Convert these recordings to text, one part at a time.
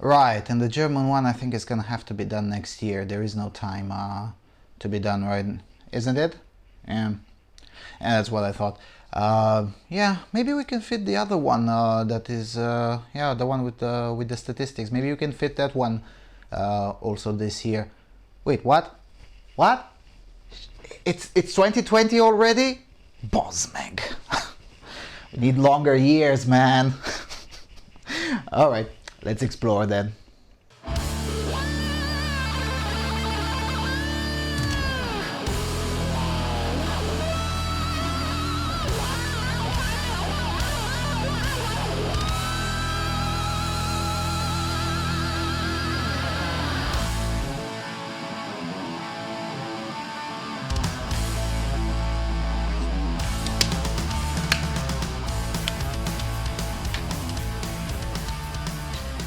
Right, and the German one I think is gonna have to be done next year. There is no time to be done, right? Isn't it? Yeah, and that's what I thought. Yeah, maybe we can fit the other one. That is, yeah, the one with the statistics. Maybe you can fit that one also this year. Wait, what? What? It's 2020 already? Bosmeg. We need longer years, man. All right, let's explore then.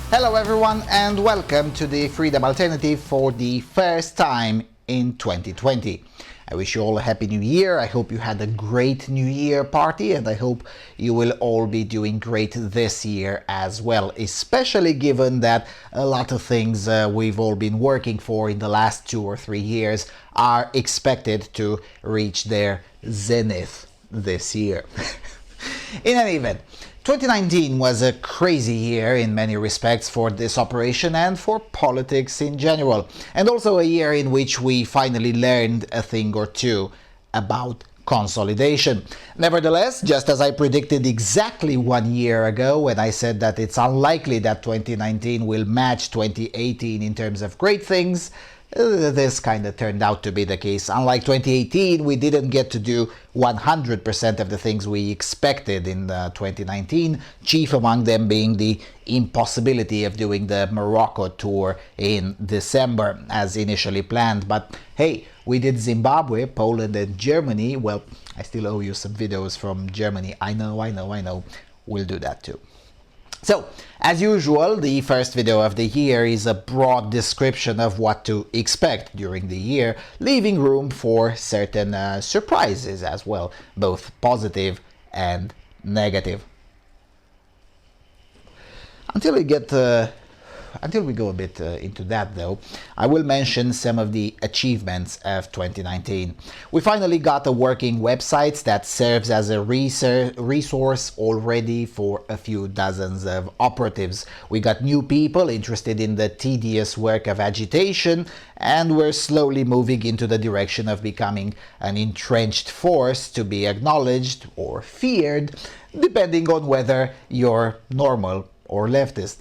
Hello everyone and welcome to the Freedom Alternative for the first time in 2020. I wish you all a happy new year. I hope you had a great new year party and I hope you will all be doing great this year as well, especially given that a lot of things we've all been working for in the last 2 or 3 years are expected to reach their zenith this year. In any event, 2019 was a crazy year in many respects for this operation and for politics in general, and also a year in which we finally learned a thing or two about consolidation. Nevertheless, just as I predicted exactly 1 year ago when I said that it's unlikely that 2019 will match 2018 in terms of great things, this kind of turned out to be the case. Unlike 2018, we didn't get to do 100% of the things we expected in 2019, chief among them being the impossibility of doing the Morocco tour in December as initially planned. But hey, we did Zimbabwe, Poland and Germany. Well, I still owe you some videos from Germany. I know. We'll do that too. So, as usual, the first video of the year is a broad description of what to expect during the year, leaving room for certain surprises as well, both positive and negative. Until we go a bit into that though, I will mention some of the achievements of 2019. We finally got a working website that serves as a resource already for a few dozens of operatives. We got new people interested in the tedious work of agitation, and we're slowly moving into the direction of becoming an entrenched force to be acknowledged or feared, depending on whether you're normal or leftist.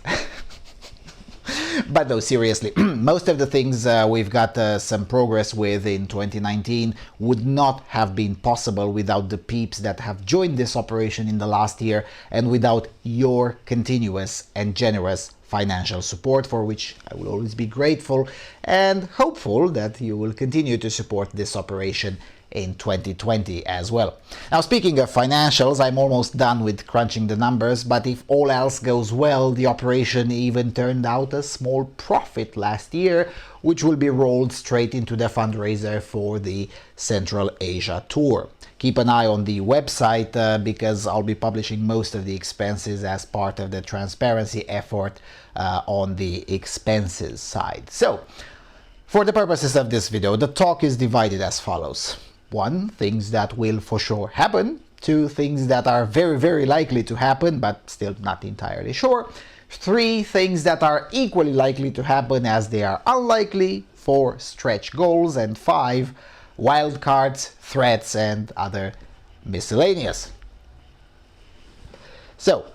But no, seriously, most of the things we've got some progress with in 2019 would not have been possible without the peeps that have joined this operation in the last year and without your continuous and generous financial support, for which I will always be grateful and hopeful that you will continue to support this operation in 2020 as well. Now, speaking of financials, I'm almost done with crunching the numbers, but if all else goes well, the operation even turned out a small profit last year, which will be rolled straight into the fundraiser for the Central Asia tour. Keep an eye on the website because I'll be publishing most of the expenses as part of the transparency effort on the expenses side. So, for the purposes of this video, the talk is divided as follows. 1. Things that will for sure happen. 2. Things that are very, very likely to happen, but still not entirely sure. 3. Things that are equally likely to happen as they are unlikely. 4. Stretch goals. And 5. Wildcards, threats, and other miscellaneous. So,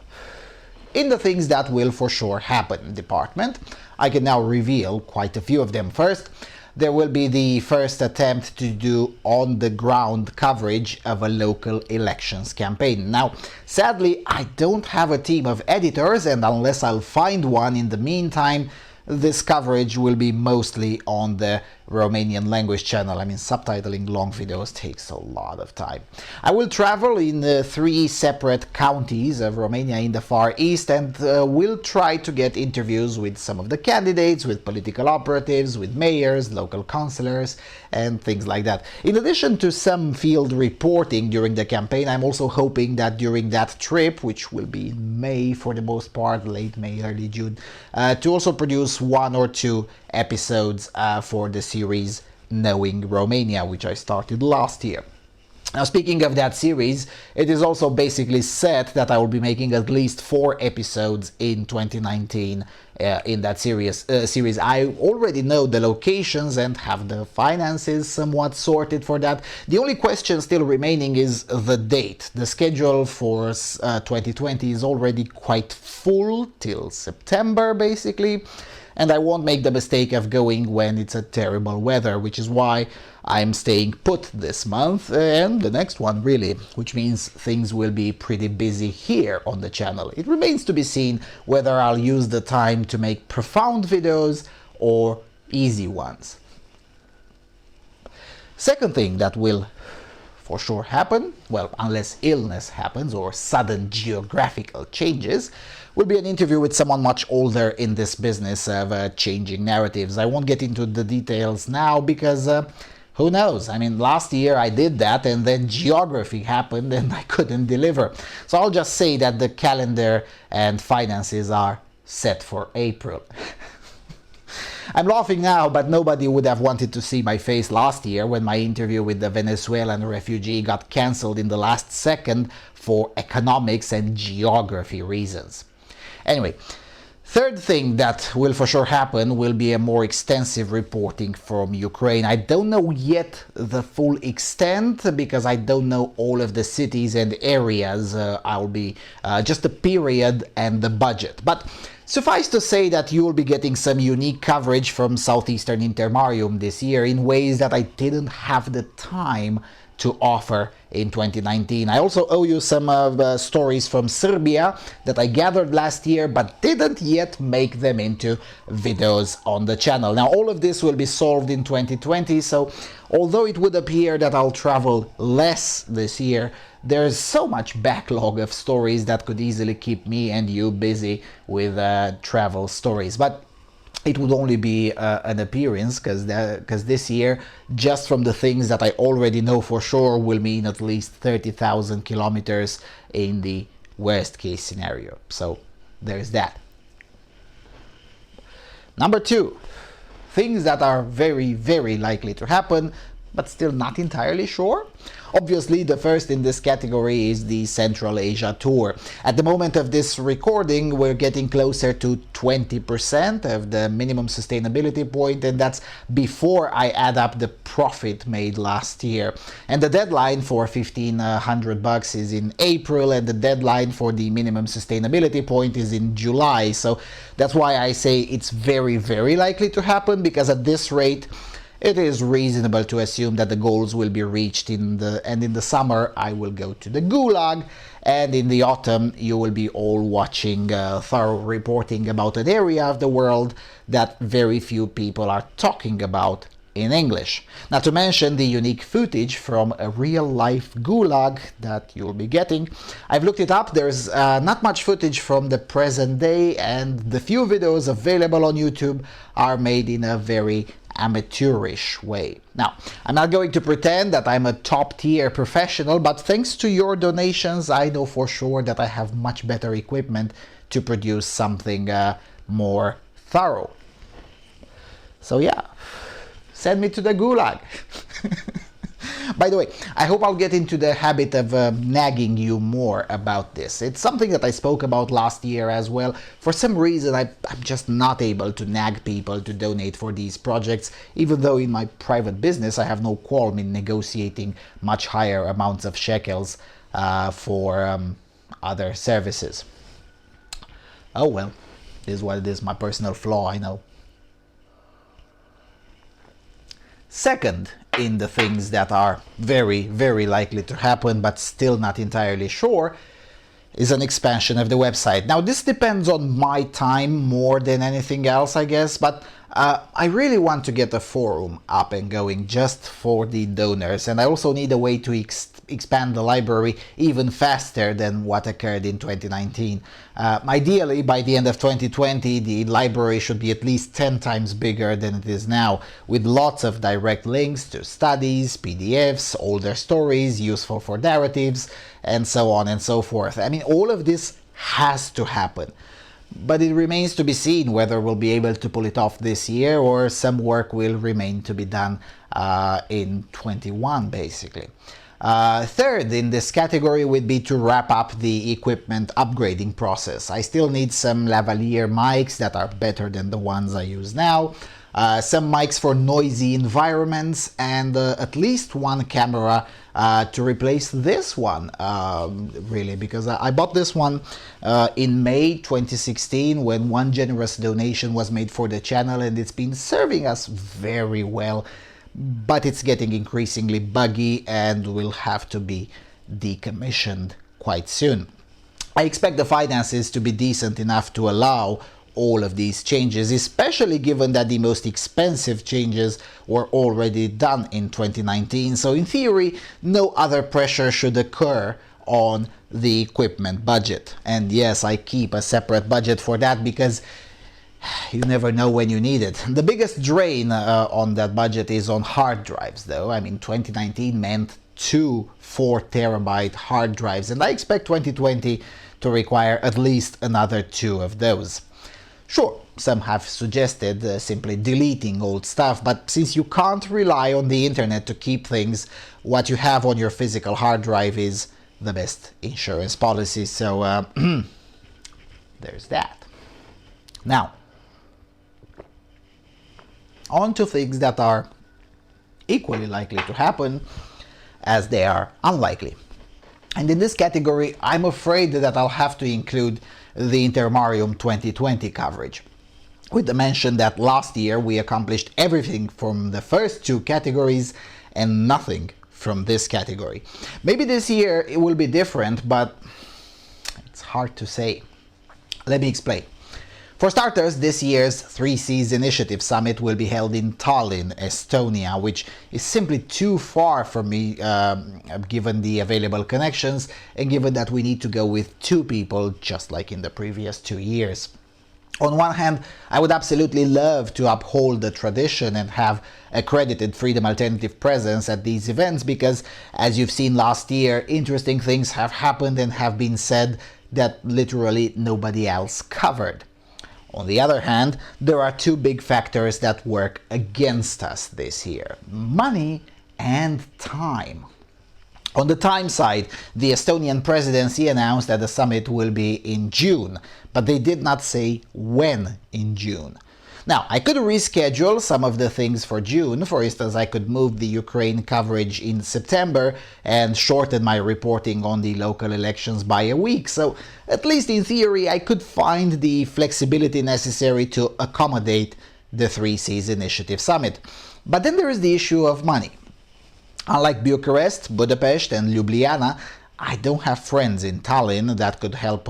in the things that will for sure happen department, I can now reveal quite a few of them. First, there will be the first attempt to do on-the-ground coverage of a local elections campaign. Now, sadly, I don't have a team of editors, and unless I'll find one in the meantime, this coverage will be mostly on the Romanian language channel. I mean, subtitling long videos takes a lot of time. I will travel in 3 separate counties of Romania in the Far East, and will try to get interviews with some of the candidates, with political operatives, with mayors, local councillors, and things like that. In addition to some field reporting during the campaign, I'm also hoping that during that trip, which will be in May for the most part, late May, early June, to also produce 1 or 2 episodes for the series Knowing Romania, which I started last year. Now, speaking of that series, it is also basically set that I will be making at least 4 episodes in 2019 in that series. I already know the locations and have the finances somewhat sorted for that. The only question still remaining is the date. The schedule for 2020 is already quite full till September, basically. And I won't make the mistake of going when it's a terrible weather, which is why I'm staying put this month and the next one, really, which means things will be pretty busy here on the channel. It remains to be seen whether I'll use the time to make profound videos or easy ones. Second thing that will for sure happen, well, unless illness happens or sudden geographical changes, will be an interview with someone much older in this business of changing narratives. I won't get into the details now because who knows? I mean, last year I did that and then geography happened and I couldn't deliver. So I'll just say that the calendar and finances are set for April. I'm laughing now, but nobody would have wanted to see my face last year when my interview with the Venezuelan refugee got cancelled in the last second for economics and geography reasons. Anyway, third thing that will for sure happen will be a more extensive reporting from Ukraine. I don't know yet the full extent because I don't know all of the cities and areas. I'll be just the period and the budget. But suffice to say that you will be getting some unique coverage from Southeastern Intermarium this year in ways that I didn't have the time to offer in 2019. I also owe you some stories from Serbia that I gathered last year but didn't yet make them into videos on the channel. Now, all of this will be solved in 2020, so although it would appear that I'll travel less this year, there's so much backlog of stories that could easily keep me and you busy with travel stories. But it would only be an appearance because this year, just from the things that I already know for sure, will mean at least 30,000 kilometers in the worst case scenario. So there's that. Number 2, things that are very, very likely to happen, but still not entirely sure. Obviously, the first in this category is the Central Asia tour. At the moment of this recording, we're getting closer to 20% of the minimum sustainability point, and that's before I add up the profit made last year. And the deadline for $1,500 is in April, and the deadline for the minimum sustainability point is in July. So that's why I say it's very, very likely to happen, because at this rate, it is reasonable to assume that the goals will be reached in the summer I will go to the Gulag, and in the autumn you will be all watching thorough reporting about an area of the world that very few people are talking about in English. Not to mention the unique footage from a real-life Gulag that you'll be getting. I've looked it up. There's not much footage from the present day, and the few videos available on YouTube are made in a very amateurish way. Now, I'm not going to pretend that I'm a top-tier professional, but thanks to your donations, I know for sure that I have much better equipment to produce something more thorough. So yeah, send me to the Gulag. By the way, I hope I'll get into the habit of nagging you more about this. It's something that I spoke about last year as well. For some reason, I'm just not able to nag people to donate for these projects, even though in my private business I have no qualm in negotiating much higher amounts of shekels for other services. Oh well, this is what it is, my personal flaw, I know. Second, in the things that are very, very likely to happen, but still not entirely sure, is an expansion of the website. Now, this depends on my time more than anything else, I guess, but I really want to get a forum up and going just for the donors, and I also need a way to expand the library even faster than what occurred in 2019. Ideally, by the end of 2020, the library should be at least 10 times bigger than it is now, with lots of direct links to studies, PDFs, older stories, useful for narratives, and so on and so forth. I mean, all of this has to happen. But it remains to be seen whether we'll be able to pull it off this year, or some work will remain to be done in 21, basically. Third in this category would be to wrap up the equipment upgrading process. I still need some lavalier mics that are better than the ones I use now, some mics for noisy environments, and at least one camera to replace this one, really, because I bought this one in May 2016 when one generous donation was made for the channel, and it's been serving us very well, but it's getting increasingly buggy and will have to be decommissioned quite soon. I expect the finances to be decent enough to allow all of these changes, especially given that the most expensive changes were already done in 2019. So in theory, no other pressure should occur on the equipment budget. And yes, I keep a separate budget for that because you never know when you need it. The biggest drain on that budget is on hard drives, though. I mean, 2019 meant 2 4-terabyte hard drives, and I expect 2020 to require at least another 2 of those. Sure, some have suggested simply deleting old stuff, but since you can't rely on the internet to keep things, what you have on your physical hard drive is the best insurance policy, so there's that. Now, on to things that are equally likely to happen as they are unlikely. And in this category, I'm afraid that I'll have to include the Intermarium 2020 coverage, with the mention that last year we accomplished everything from the first 2 categories and nothing from this category. Maybe this year it will be different, but it's hard to say. Let me explain. For starters, this year's 3Cs Initiative Summit will be held in Tallinn, Estonia, which is simply too far for me given the available connections and given that we need to go with 2 people just like in the previous 2 years. On one hand, I would absolutely love to uphold the tradition and have accredited Freedom Alternative presence at these events because, as you've seen last year, interesting things have happened and have been said that literally nobody else covered. On the other hand, there are 2 big factors that work against us this year: money and time. On the time side, the Estonian presidency announced that the summit will be in June, but they did not say when in June. Now, I could reschedule some of the things for June. For instance, I could move the Ukraine coverage in September and shorten my reporting on the local elections by a week. So, at least in theory, I could find the flexibility necessary to accommodate the 3Cs Initiative Summit. But then there is the issue of money. Unlike Bucharest, Budapest and Ljubljana, I don't have friends in Tallinn that could help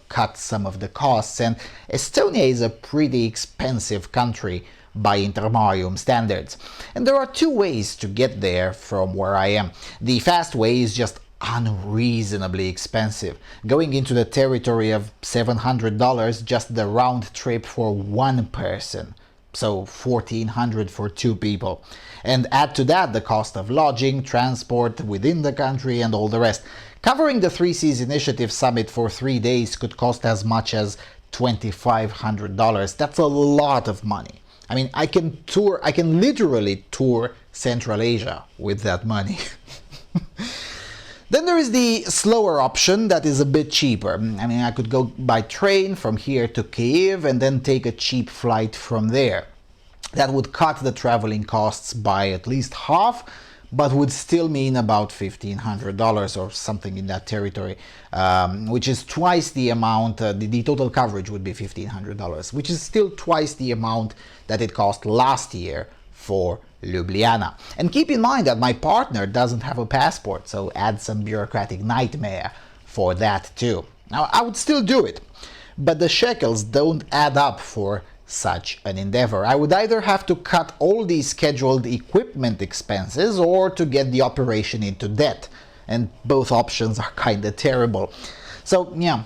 cut some of the costs, and Estonia is a pretty expensive country by Intermarium standards. And there are 2 ways to get there from where I am. The fast way is just unreasonably expensive, going into the territory of $700 just the round trip for 1 person. So $1,400 for 2 people. And add to that the cost of lodging, transport within the country, and all the rest. Covering the 3Cs Initiative Summit for 3 days could cost as much as $2,500. That's a lot of money. I mean, I can literally tour Central Asia with that money. Then there is the slower option that is a bit cheaper. I mean, I could go by train from here to Kyiv and then take a cheap flight from there. That would cut the traveling costs by at least half, but would still mean about $1,500 or something in that territory, which is twice the amount. The total coverage would be $1,500, which is still twice the amount that it cost last year for Ljubljana. And keep in mind that my partner doesn't have a passport, so add some bureaucratic nightmare for that too. Now, I would still do it, but the shekels don't add up for such an endeavor. I would either have to cut all the scheduled equipment expenses or to get the operation into debt. And both options are kinda terrible. So yeah,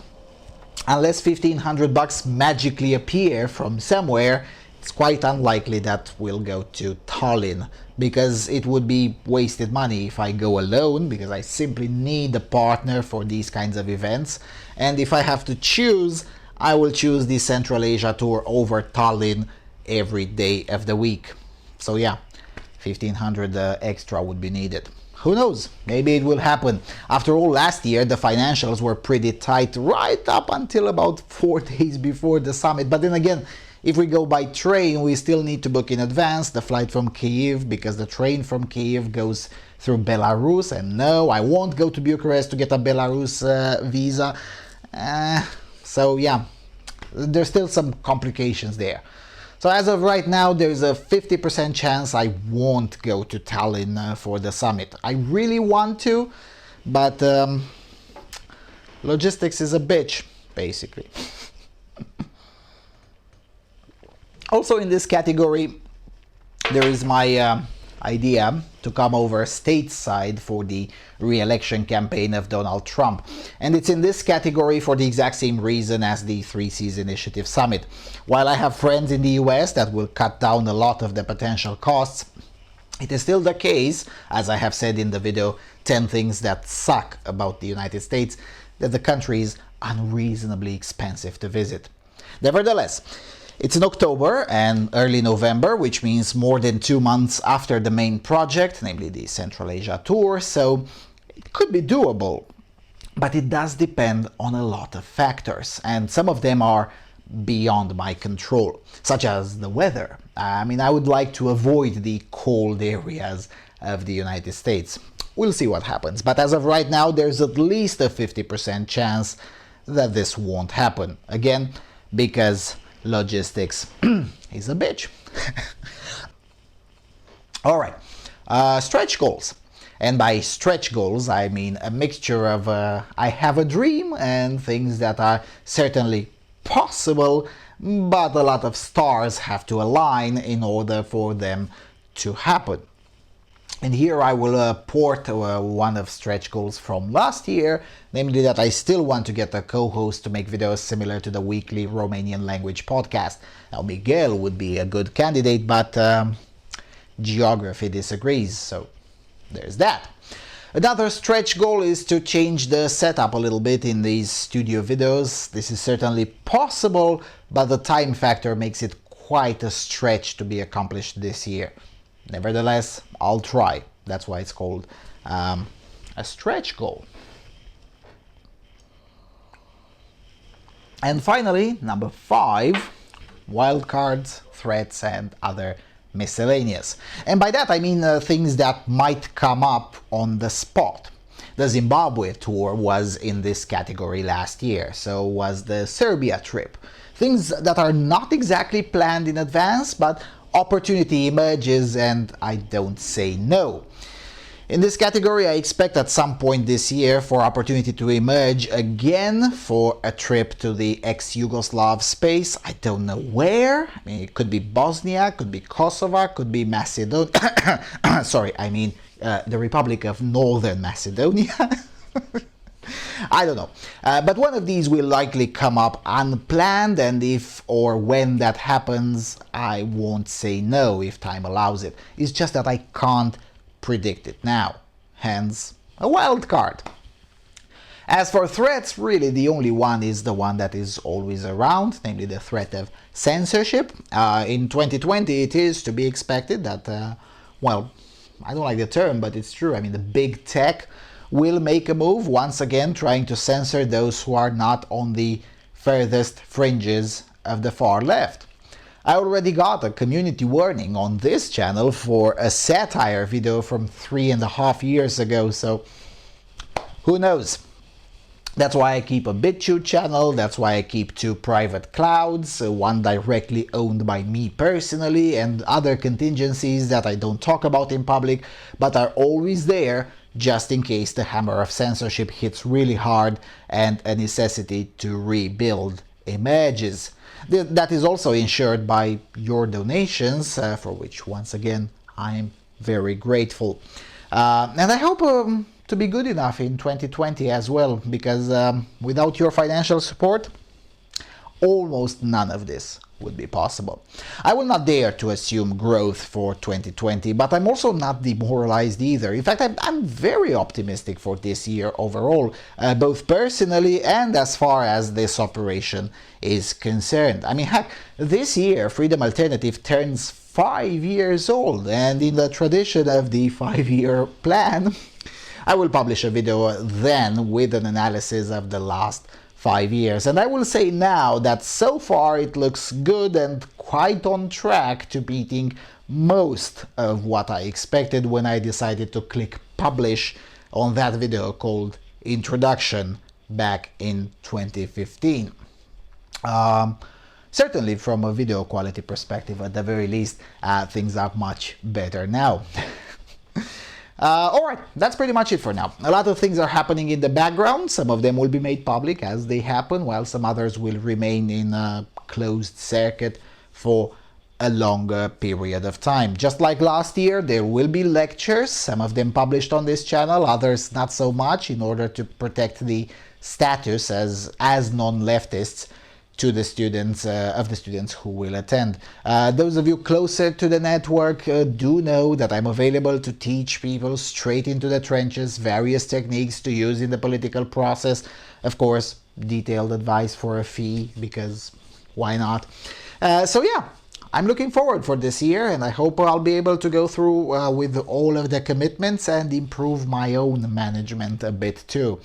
unless $1,500 magically appear from somewhere, it's quite unlikely that we'll go to Tallinn, because it would be wasted money if I go alone, because I simply need a partner for these kinds of events. And if I have to choose, I will choose the Central Asia tour over Tallinn every day of the week. So yeah, 1,500 extra would be needed. Who knows? Maybe it will happen. After all, last year the financials were pretty tight right up until about 4 days before the summit. But then again, if we go by train, we still need to book in advance the flight from Kyiv, because the train from Kyiv goes through Belarus, and no, I won't go to Bucharest to get a Belarus visa. So yeah, there's still some complications there. So as of right now, there's a 50% chance I won't go to Tallinn for the summit. I really want to, but logistics is a bitch, basically. Also in this category, there is my idea to come over stateside for the re-election campaign of Donald Trump. And it's in this category for the exact same reason as the Three Seas Initiative Summit. While I have friends in the US that will cut down a lot of the potential costs, it is still the case, as I have said in the video 10 things that suck about the United States, that the country is unreasonably expensive to visit. Nevertheless, it's in October and early November, which means more than 2 months after the main project, namely the Central Asia tour, so it could be doable. But it does depend on a lot of factors, and some of them are beyond my control, such as the weather. I mean, I would like to avoid the cold areas of the United States. We'll see what happens, but as of right now, there's at least a 50% chance that this won't happen. Again, because logistics is a bitch. Alright, stretch goals. And by stretch goals, I mean a mixture of I have a dream and things that are certainly possible, but a lot of stars have to align in order for them to happen. And here I will port one of stretch goals from last year, namely that I still want to get a co-host to make videos similar to the weekly Romanian language podcast. Now Miguel would be a good candidate, but geography disagrees, so there's that. Another stretch goal is to change the setup a little bit in these studio videos. This is certainly possible, but the time factor makes it quite a stretch to be accomplished this year. Nevertheless, I'll try. That's why it's called a stretch goal. And finally, number 5, wildcards, threats, and other miscellaneous. And by that I mean things that might come up on the spot. The Zimbabwe tour was in this category last year, so was the Serbia trip. Things that are not exactly planned in advance, but opportunity emerges and I don't say no. In this category, I expect at some point this year for opportunity to emerge again for a trip to the ex-Yugoslav space. I don't know where. I mean, it could be Bosnia, could be Kosovo, could be Macedonia. Sorry, I mean the Republic of Northern Macedonia. I don't know, but one of these will likely come up unplanned, and if or when that happens, I won't say no if time allows it. It's just that I can't predict it now, hence a wild card. As for threats, really the only one is the one that is always around, namely the threat of censorship. In 2020 it is to be expected that, well, I don't like the term, but it's true. I mean, the big tech will make a move once again, trying to censor those who are not on the furthest fringes of the far left. I already got a community warning on this channel for a satire video from 3.5 years ago, so who knows? That's why I keep a BitChute channel, that's why I keep 2 private clouds, one directly owned by me personally, and other contingencies that I don't talk about in public, but are always there just in case the hammer of censorship hits really hard and a necessity to rebuild emerges. That is also ensured by your donations, for which once again I am very grateful. And I hope to be good enough in 2020 as well, because without your financial support, almost none of this would be possible. I will not dare to assume growth for 2020, but I'm also not demoralized either. In fact, I'm very optimistic for this year overall, both personally and as far as this operation is concerned. I mean, heck, this year Freedom Alternative turns 5 years old, and in the tradition of the 5-year plan, I will publish a video then with an analysis of the last 5 years. And I will say now that so far it looks good and quite on track to beating most of what I expected when I decided to click publish on that video called Introduction back in 2015. Certainly from a video quality perspective, at the very least, things are much better now. Alright, that's pretty much it for now. A lot of things are happening in the background. Some of them will be made public as they happen, while some others will remain in a closed circuit for a longer period of time. Just like last year, there will be lectures, some of them published on this channel, others not so much, in order to protect the status as non-leftists to the students, of the students who will attend. Those of you closer to the network do know that I'm available to teach people straight into the trenches, various techniques to use in the political process. Of course, detailed advice for a fee, because why not? So yeah, I'm looking forward for this year, and I hope I'll be able to go through with all of the commitments and improve my own management a bit too.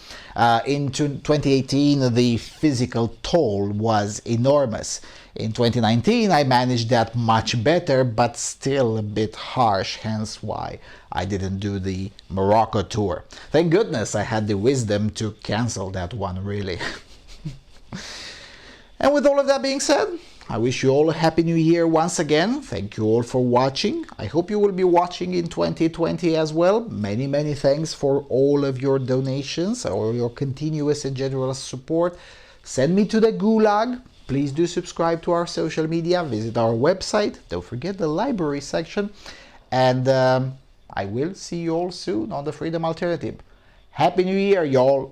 In 2018, the physical toll was enormous. In 2019, I managed that much better, but still a bit harsh, hence why I didn't do the Morocco tour. Thank goodness I had the wisdom to cancel that one, really. And with all of that being said, I wish you all a happy new year once again. Thank you all for watching. I hope you will be watching in 2020 as well. Many thanks for all of your donations or your continuous and generous support. Send me to the gulag. Please do subscribe to our social media. Visit our website. Don't forget the library section. And I will see you all soon on the Freedom Alternative. Happy New Year, y'all.